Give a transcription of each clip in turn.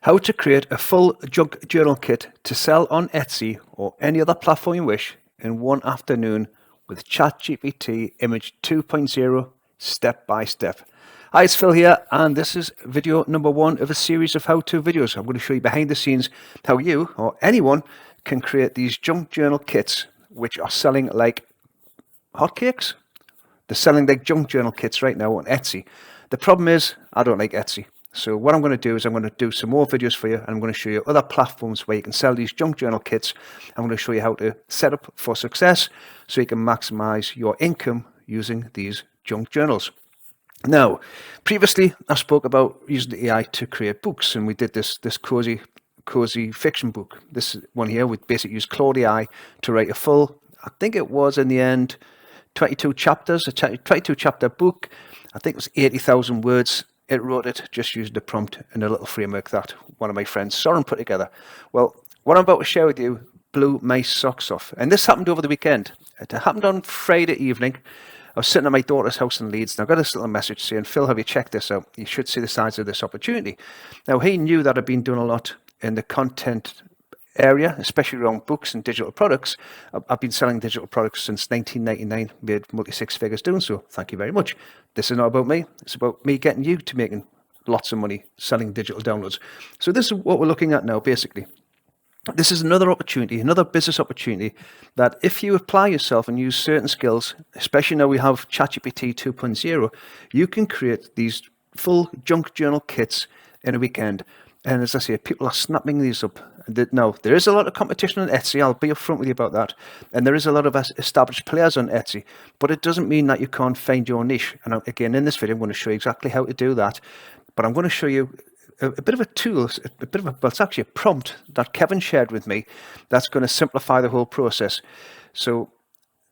How to create a full junk journal kit to sell on Etsy or any other platform you wish in one afternoon with ChatGPT Image 2.0 step by step. Hi, it's Phil here, and this is video number 1 of a series of how-to videos. I'm going to show you behind the scenes how you or anyone can create these junk journal kits which are selling like hotcakes. They're selling like junk journal kits right now on Etsy. The problem is I don't like Etsy. So what I'm going to do is I'm going to do some more videos for you, and I'm going to show you other platforms where you can sell these junk journal kits. I'm going to show you how to set up for success so you can maximize your income using these junk journals. Now, previously I spoke about using the AI to create books, and we did this cozy fiction book. This one here, we basically used Claude AI to write a full, I think it was in the end 22 chapters, a 22 chapter book. I think it was 80,000 words. It wrote it just using the prompt and a little framework that one of my friends Soren put together. Well, what I'm about to share with you blew my socks off. And this happened over the weekend. It happened on Friday evening. I was sitting at my daughter's house in Leeds, and I got this little message saying, Phil, have you checked this out? You should see the size of this opportunity. Now, he knew that I'd been doing a lot in the content area, especially around books and digital products. I've been selling digital products since 1999, made multi-six figures doing so. Thank you very much. This is not about me. It's about me getting you to making lots of money selling digital downloads. So this is what we're looking at now, basically. This is another opportunity, another business opportunity that if you apply yourself and use certain skills, especially now we have ChatGPT 2.0, you can create these full junk journal kits in a weekend. And as I say, people are snapping these up. Now, there is a lot of competition on Etsy. I'll be upfront with you about that. And there is a lot of established players on Etsy. But it doesn't mean that you can't find your niche. And again, in this video, I'm going to show you exactly how to do that. But I'm going to show you a bit of a tool, well, it's actually a prompt that Kevin shared with me that's going to simplify the whole process. So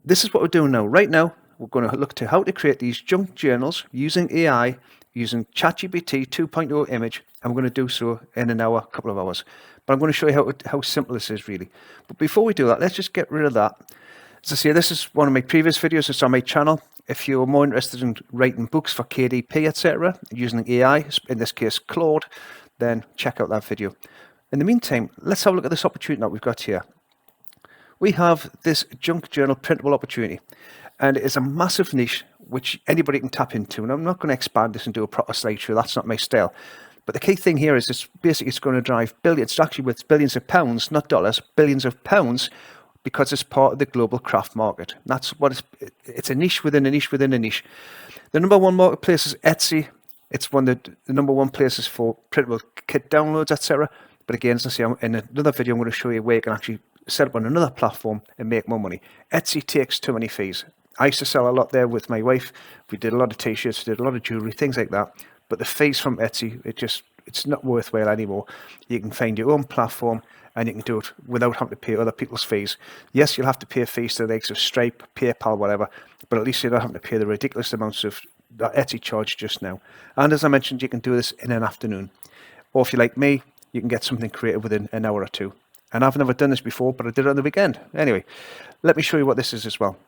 this is what we're doing now. Right now, we're going to look to how to create these junk journals using AI, using ChatGPT 2.0 image. I'm going to do so in an hour, couple of hours. But I'm going to show you how simple this is really. But before we do that, let's just get rid of that. As I say, this is one of my previous videos. It's on my channel. If you're more interested in writing books for KDP, etc., using AI, in this case Claude, then check out that video. In the meantime, let's have a look at this opportunity that we've got here. We have this junk journal printable opportunity, and it is a massive niche which anybody can tap into. And I'm not going to expand this and do a proper slideshow. That's not my style. But the key thing here is it's going to drive billions, it's actually worth billions of pounds, not dollars, billions of pounds, because it's part of the global craft market. That's what it's a niche within a niche within a niche. The number one marketplace is Etsy. It's one of the number one places for printable kit downloads, etc. But again, as I say, in another video, I'm going to show you where you can actually set up on another platform and make more money. Etsy takes too many fees. I used to sell a lot there with my wife. We did a lot of t-shirts, did a lot of jewelry, things like that. But the fees from Etsy, it's not worthwhile anymore. You can find your own platform and you can do it without having to pay other people's fees. Yes, you'll have to pay fees to the likes of Stripe, PayPal, whatever, but at least you're not having to pay the ridiculous amounts of that Etsy charge just now. And as I mentioned, you can do this in an afternoon. Or if you're like me, you can get something created within an hour or two. And I've never done this before, but I did it on the weekend. Anyway, let me show you what this is as well.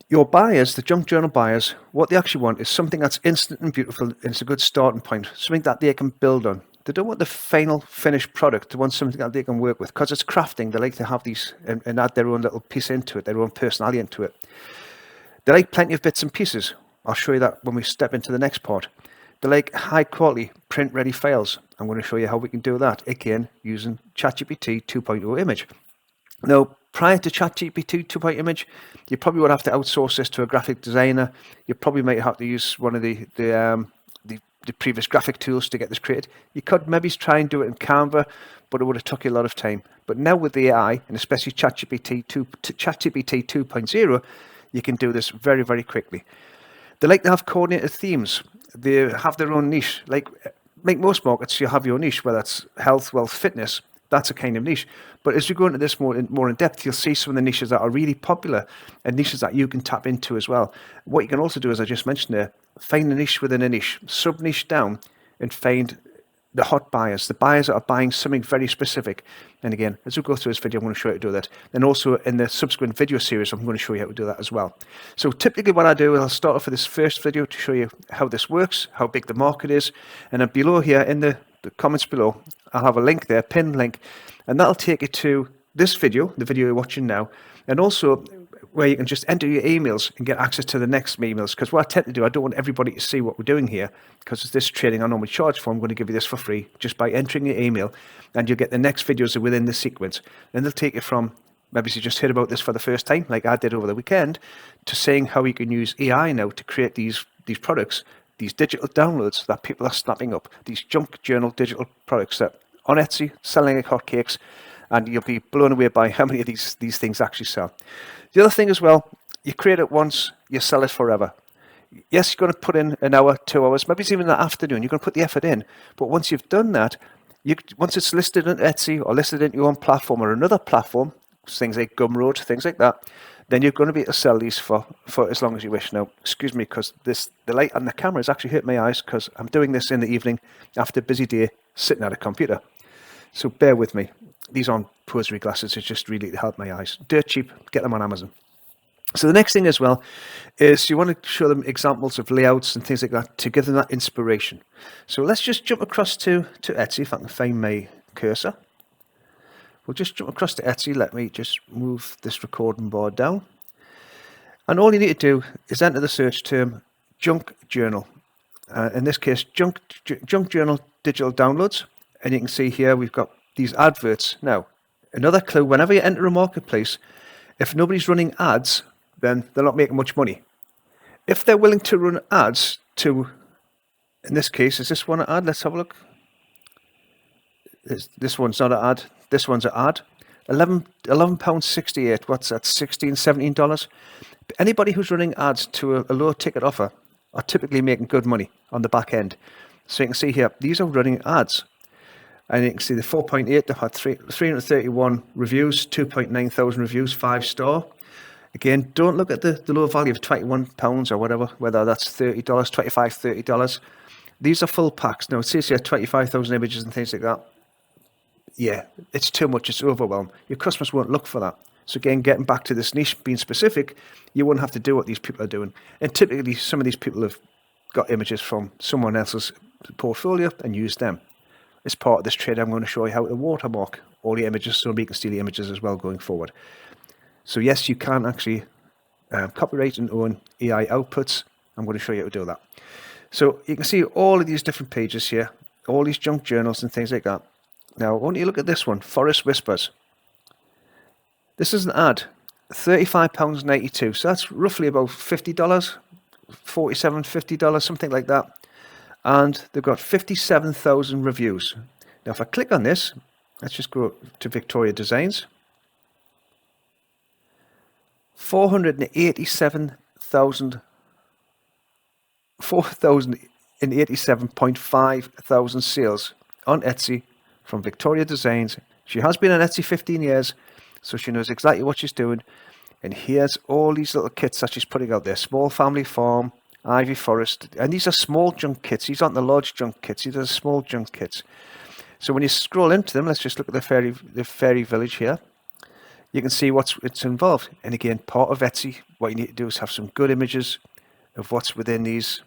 Your buyers, the junk journal buyers, what they actually want is something that's instant and beautiful, and it's a good starting point, something that they can build on. They don't want the final finished product. They want something that they can work with. Because it's crafting, they like to have these and add their own little piece into it, their own personality into it. They like plenty of bits and pieces. I'll show you that when we step into the next part. They like high quality print ready files. I'm going to show you how we can do that, again, using ChatGPT 2.0 image. Now, prior to ChatGPT 2.0 image, you probably would have to outsource this to a graphic designer. You probably might have to use one of the previous graphic tools to get this created. You could maybe try and do it in Canva, but it would have took you a lot of time. But now with the AI, and especially ChatGPT 2.0, you can do this very, very quickly. They like to have coordinated themes. They have their own niche. Like most markets, you have your niche, whether it's health, wealth, fitness. That's a kind of niche. But as you go into this more in depth, you'll see some of the niches that are really popular and niches that you can tap into as well. What you can also do, as I just mentioned there, find a niche within a niche, sub-niche down, and find the hot buyers, the buyers that are buying something very specific. And again, as we go through this video, I'm going to show you how to do that. And also in the subsequent video series, I'm going to show you how to do that as well. So typically what I do is I'll start off with this first video to show you how this works, how big the market is. And then below here in the the comments below, I'll have a link there, pinned link, and that'll take you to this video, the video you're watching now, and also where you can just enter your emails and get access to the next emails. Because what I tend to do, I don't want everybody to see what we're doing here, because this training I normally charge for. I'm going to give you this for free just by entering your email, and you'll get the next videos within the sequence. And they'll take you from, maybe you just heard about this for the first time, like I did over the weekend, to seeing how you can use AI now to create these products, these digital downloads that people are snapping up, these junk journal digital products that on Etsy, selling like hotcakes, and you'll be blown away by how many of these things actually sell. The other thing as well, you create it once, you sell it forever. Yes, you're going to put in an hour, 2 hours, maybe it's even the afternoon. You're going to put the effort in. But once you've done that, once it's listed on Etsy or listed in your own platform or another platform, things like Gumroad, things like that, then you're going to be able to sell these for as long as you wish. Now, excuse me, because the light on the camera has actually hurt my eyes because I'm doing this in the evening after a busy day sitting at a computer. So bear with me. These aren't pository glasses, it's just really to help my eyes. Dirt cheap, get them on Amazon. So the next thing as well is you want to show them examples of layouts and things like that to give them that inspiration. So let's just jump across to Etsy, if I can find my cursor. We'll just jump across to Etsy. Let me just move this recording board down. And all you need to do is enter the search term junk journal. In this case, junk journal digital downloads. And you can see here we've got these adverts. Now, another clue, whenever you enter a marketplace, if nobody's running ads, then they're not making much money. If they're willing to run ads to, in this case, is this one an ad? Let's have a look. This one's not an ad. This one's an ad. £11.68. What's that? $16, $17. Anybody who's running ads to a low ticket offer are typically making good money on the back end. So you can see here, these are running ads. And you can see the 4.8, they've had 331 reviews, 2.9 thousand reviews, 5-star. Again, don't look at the low value of £21 or whatever, whether that's $30, $25, $30. These are full packs. Now, it says here 25,000 images and things like that. Yeah, it's too much, it's overwhelmed. Your customers won't look for that. So again, getting back to this niche, being specific, you wouldn't have to do what these people are doing. And typically, some of these people have got images from someone else's portfolio and use them. As part of this trade, I'm going to show you how to watermark all the images so we can steal the images as well going forward. So yes, you can actually copyright and own AI outputs. I'm going to show you how to do that. So you can see all of these different pages here, all these junk journals and things like that. Now, I want you to look at this one, Forest Whispers. This is an ad, £35.92. So that's roughly about $50, $47, $50, something like that. And they've got 57,000 reviews. Now, if I click on this, let's just go to Victoria Designs. 487.5 thousand sales on Etsy from Victoria Designs. She has been on Etsy 15 years, so she knows exactly what she's doing. And here's all these little kits that she's putting out there. Small family farm, Ivy Forest, and these are small junk kits. These aren't the large junk kits, these are the small junk kits. So when you scroll into them, let's just look at the fairy village here. You can see what's involved. And again, part of Etsy, what you need to do is have some good images of what's within these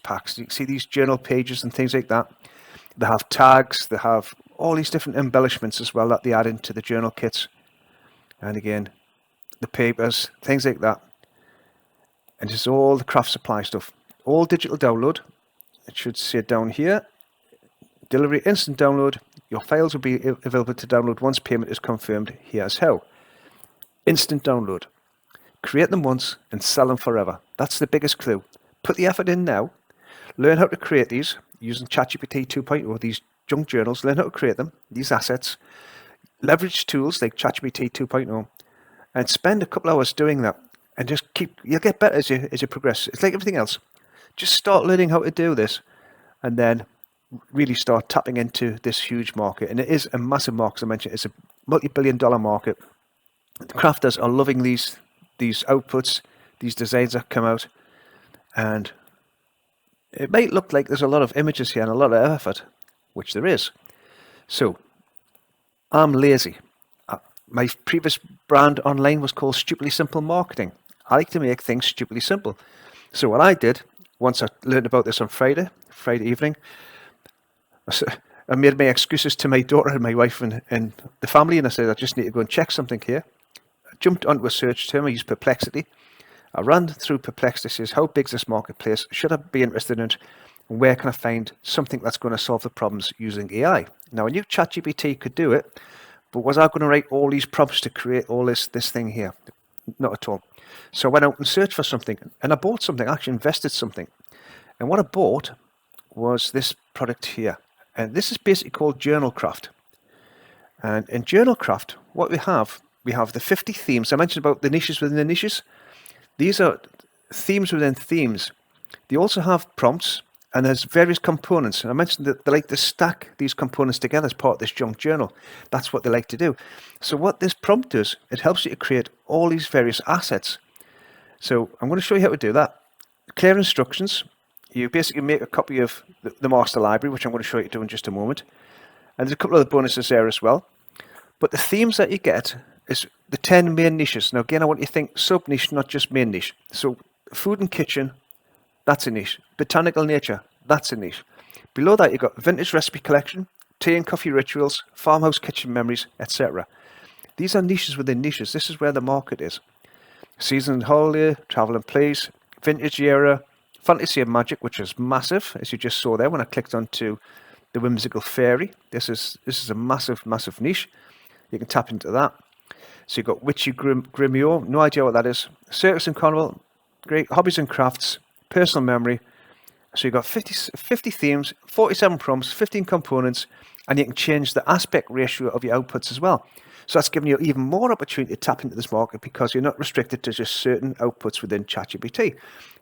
packs. You can see these journal pages and things like that. They have tags, they have all these different embellishments as well that they add into the journal kits. And again, the papers, things like that. And this is all the craft supply stuff. All digital download. It should say down here. Delivery instant download. Your files will be available to download once payment is confirmed. Here's how. Instant download. Create them once and sell them forever. That's the biggest clue. Put the effort in now. Learn how to create these using ChatGPT 2.0, these junk journals. Learn how to create them, these assets. Leverage tools like ChatGPT 2.0 and spend a couple hours doing that. And just you'll get better as you progress. It's like everything else. Just start learning how to do this and then really start tapping into this huge market. And it is a massive market, as I mentioned. It's a multi-billion-dollar market. The crafters are loving these outputs, these designs that come out. And it might look like there's a lot of images here and a lot of effort, which there is. So, I'm lazy. My previous brand online was called Stupidly Simple Marketing. I like to make things stupidly simple. So what I did, once I learned about this on Friday evening, I made my excuses to my daughter and my wife and the family, and I said, I just need to go and check something here. I jumped onto a search term. I used Perplexity. I ran through Perplexity, says, how big is this marketplace? Should I be interested in it? And where can I find something that's going to solve the problems using AI? Now, I knew ChatGPT could do it, but was I going to write all these prompts to create all this thing here? Not at all. So I went out and searched for something, and I bought something. I actually invested something. And what I bought was this product here. And this is basically called JournalCraft. And in JournalCraft, what we have the 50 themes. I mentioned about the niches within the niches. These are themes within themes. They also have prompts, and there's various components. And I mentioned that they like to stack these components together as part of this junk journal. That's what they like to do. So what this prompt does, it helps you to create all these various assets. So I'm going to show you how to do that. Clear instructions. You basically make a copy of the master library, which I'm going to show you to do in just a moment. And there's a couple of other bonuses there as well. But the themes that you get is the 10 main niches. Now, again, I want you to think sub-niche, not just main niche. So food and kitchen, that's a niche. Botanical nature, that's a niche. Below that, you've got vintage recipe collection, tea and coffee rituals, farmhouse kitchen memories, etc. These are niches within niches. This is where the market is. Season and holiday, travel and place, vintage era, fantasy and magic, which is massive, as you just saw there when I clicked onto the whimsical fairy. This is a massive niche. You can tap into that. So you've got witchy grimoire, no idea what that is. Circus and carnival, great. Hobbies and crafts, personal memory. So you've got 50 themes, 47 prompts, 15 components, and you can change the aspect ratio of your outputs as well. So that's giving you even more opportunity to tap into this market because you're not restricted to just certain outputs within ChatGPT.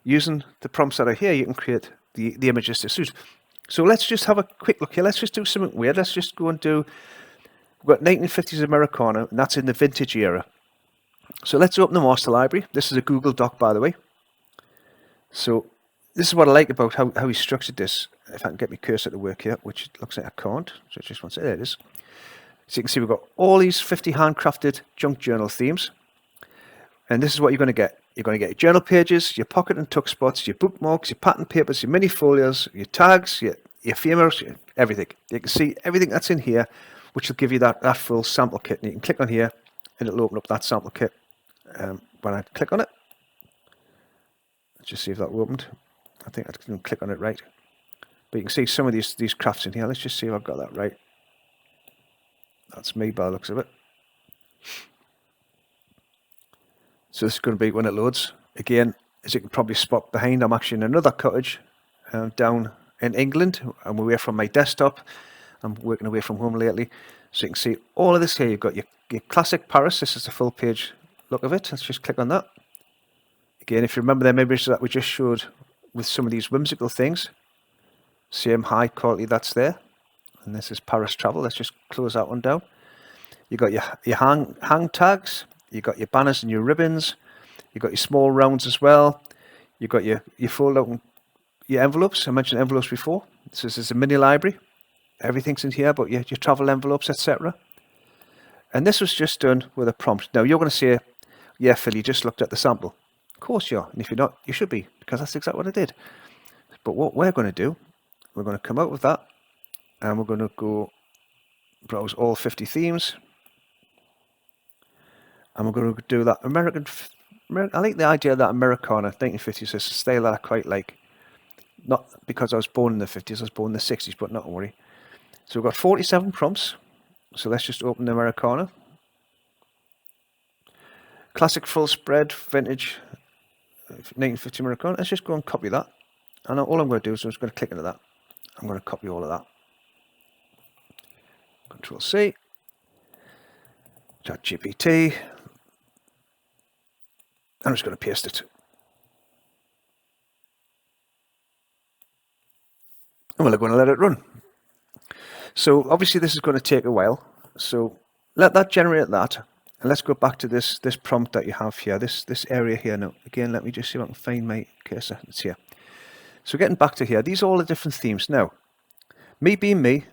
Using the prompts that are here, you can create the images to suit. So let's just have a quick look here. Let's just do something weird. Let's just go and do, we've got 1950s Americana, and that's in the vintage era. So let's open the master library. This is a Google Doc, by the way. So this is what I like about how he structured this. If I can get my cursor to work here, which it looks like I can't. So just one second. There it is. So you can see we've got all these 50 handcrafted junk journal themes. And this is what you're going to get. You're going to get your journal pages, your pocket and tuck spots, your bookmarks, your pattern papers, your mini folios, your tags, your ephemeras, everything. You can see everything that's in here, which will give you that full sample kit. And you can click on here, and it'll open up that sample kit. When I click on it, let's just see if that opened. I think I didn't click on it right. But you can see some of these crafts in here. Let's just see if I've got that right. That's me by the looks of it. So this is going to be when it loads. Again, as you can probably spot behind, I'm actually in another cottage down in England. I'm away from my desktop. I'm working away from home lately. So you can see all of this here. You've got your classic Paris. This is the full page look of it. Let's just click on that. Again, if you remember the images that we just showed with some of these whimsical things, same high quality that's there. And this is Paris travel. Let's just close that one down. You've got your hang tags. You've got your banners and your ribbons. You've got your small rounds as well. You've got your fold out your envelopes. I mentioned envelopes before. This is a mini library. Everything's in here, but your travel envelopes, etc. And this was just done with a prompt. Now you're going to say, yeah, Phil, you just looked at the sample. Of course you are. And if you're not, you should be, because that's exactly what I did. But what we're going to do, we're going to come out with that, and we're going to go browse all 50 themes. And we're going to do that American. I like the idea of that Americana 1950s. It's a style that I quite like. Not because I was born in the 50s, I was born in the 60s, but not to worry. So we've got 47 prompts. So let's just open the Americana. Classic full spread, vintage 1950 Americana. Let's just go and copy that. And all I'm going to do is I'm just going to click into that. I'm going to copy all of that. Control C. ChatGPT. I'm just going to paste it. And we're going to let it run. So obviously this is going to take a while. So let that generate that. And let's go back to this prompt that you have here, this area here. Now, again, let me just see if I can find my cursor. It's here. So getting back to here, these are all the different themes. Now, me being me,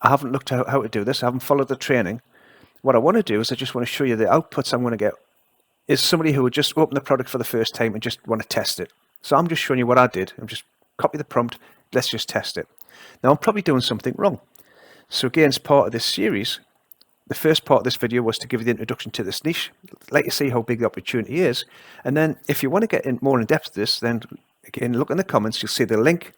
I haven't looked at how to do this. I haven't followed the training. What I want to do is I just want to show you the outputs I'm going to get. Is somebody who would just open the product for the first time and just want to test it. So I'm just showing you what I did. I'm just copy the prompt. Let's just test it. Now I'm probably doing something wrong. So again, as part of this series, the first part of this video was to give you the introduction to this niche, let you see how big the opportunity is. And then if you want to get in more in depth to this, then again, look in the comments, you'll see the link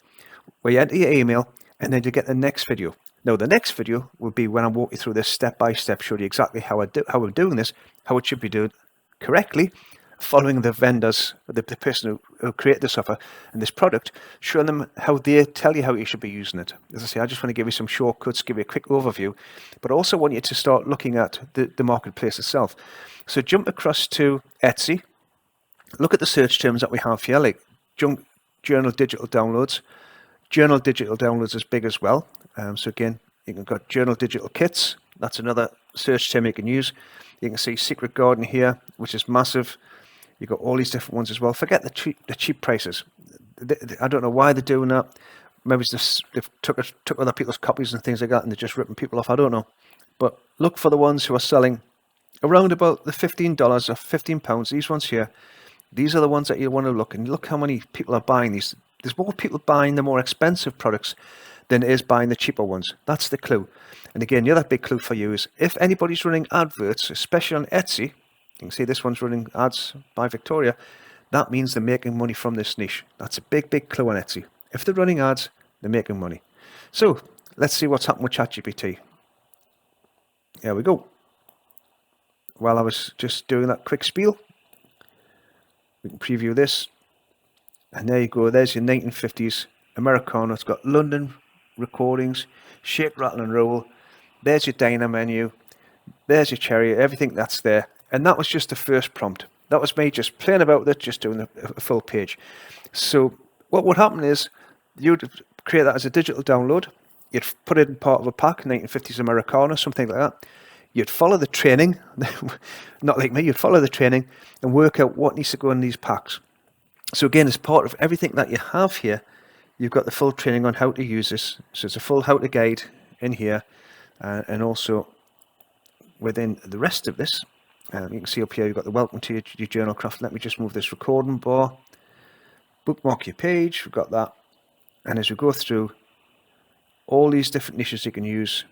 where you enter your email, and then you get the next video. Now, the next video will be when I walk you through this step by step, show you exactly how I'm doing this, how it should be done correctly, following the vendors, the person who created this offer and this product, showing them how they tell you how you should be using it. As I say, I just want to give you some shortcuts, give you a quick overview, but I also want you to start looking at the marketplace itself. So jump across to Etsy, look at the search terms that we have here, like journal digital downloads. Journal digital downloads is big as well. So again, you can got journal digital kits. That's another search term you can use. You can see Secret Garden here, which is massive. You've got all these different ones as well. Forget the cheap prices. I don't know why they're doing that. Maybe it's just they've took other people's copies and things like that, and they're just ripping people off. I don't know. But look for the ones who are selling around about the $15 or £15. These ones here. These are the ones that you want to look, and look how many people are buying these. There's more people buying the more expensive products than it is buying the cheaper ones. That's the clue. And again, the other big clue for you is if anybody's running adverts, especially on Etsy, you can see this one's running ads by Victoria, that means they're making money from this niche. That's a big, big clue on Etsy. If they're running ads, they're making money. So let's see what's happened with ChatGPT. Here we go. While I was just doing that quick spiel, we can preview this. And there you go, there's your 1950s Americano. It's got London recordings, shake, rattle and roll. There's your diner menu. There's your cherry, everything that's there. And that was just the first prompt. That was me just playing about with it, just doing a full page. So what would happen is you'd create that as a digital download. You'd put it in part of a pack, 1950s Americano, something like that. You'd follow the training, not like me, you'd follow the training and work out what needs to go in these packs. So again, as part of everything that you have here, you've got the full training on how to use this. So it's a full how-to guide in here, and also within the rest of this, you can see up here you've got the welcome to your JournalCraft. Let me just move this recording bar. Bookmark your page, we've got that. And as we go through all these different niches you can use,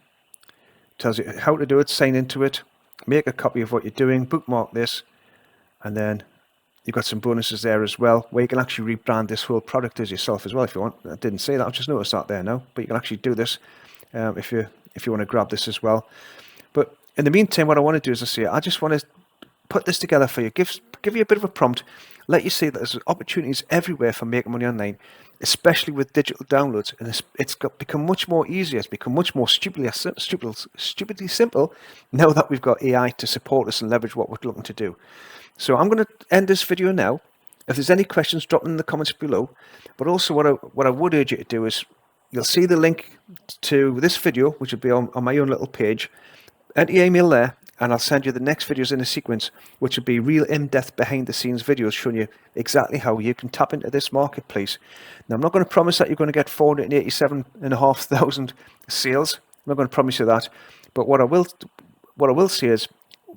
tells you how to do it, sign into it, make a copy of what you're doing, bookmark this, and then you've got some bonuses there as well, where you can actually rebrand this whole product as yourself as well if you want. I didn't say that, I've just noticed that there now, but you can actually do this if you want to grab this as well. But in the meantime, what I want to do is I just want to put this together for you, give you a bit of a prompt, let you see that there's opportunities everywhere for making money online, especially with digital downloads, and it's become much more easier. It's become much more stupidly simple now that we've got AI to support us and leverage what we're looking to do. So I'm going to end this video now. If there's any questions, drop them in the comments below. But also what I would urge you to do is, you'll see the link to this video, which will be on my own little page. Enter your email there, and I'll send you the next videos in a sequence, which will be real in-depth behind-the-scenes videos showing you exactly how you can tap into this marketplace. Now, I'm not going to promise that you're going to get 487,500 sales. I'm not going to promise you that. But what I will say is,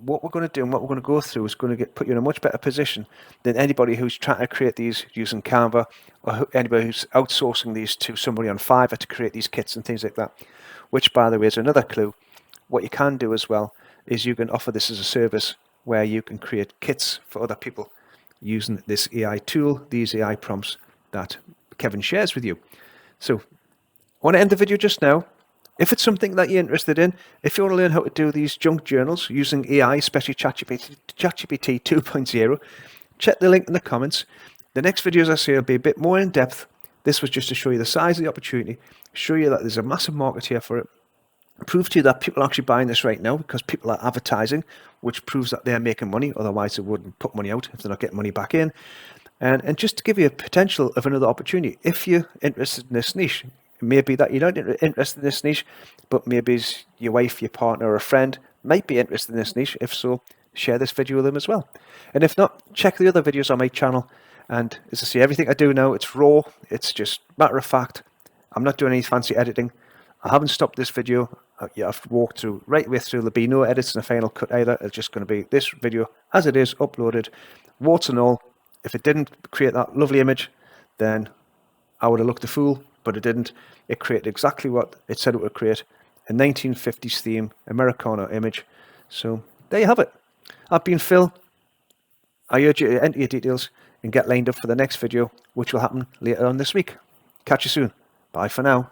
what we're going to do and what we're going to go through is going to put you in a much better position than anybody who's trying to create these using Canva, or anybody who's outsourcing these to somebody on Fiverr to create these kits and things like that. Which, by the way, is another clue. What you can do as well is you can offer this as a service where you can create kits for other people using this AI tool, these AI prompts that Kevin shares with you. So I want to end the video just now. If it's something that you're interested in, if you want to learn how to do these junk journals using AI, especially ChatGPT 2.0, check the link in the comments. The next videos I say will be a bit more in depth. This was just to show you the size of the opportunity, show you that there's a massive market here for it, prove to you that people are actually buying this right now because people are advertising, which proves that they're making money. Otherwise, they wouldn't put money out if they're not getting money back in. And just to give you a potential of another opportunity, if you're interested in this niche, it may be that you're not interested in this niche, but maybe your wife, your partner, or a friend might be interested in this niche. If so, share this video with them as well. And if not, check the other videos on my channel. And as I say, everything I do now, it's raw. It's just matter of fact. I'm not doing any fancy editing. I haven't stopped this video. I've walked through right way through. There'll be no edits in the final cut either. It's just going to be this video as it is, uploaded, warts and all. If it didn't create that lovely image, then I would have looked a fool, but it didn't. It created exactly what it said it would create, a 1950s theme Americana image. So there you have it. I've been Phil. I urge you to enter your details and get lined up for the next video, which will happen later on this week. Catch you soon. Bye for now.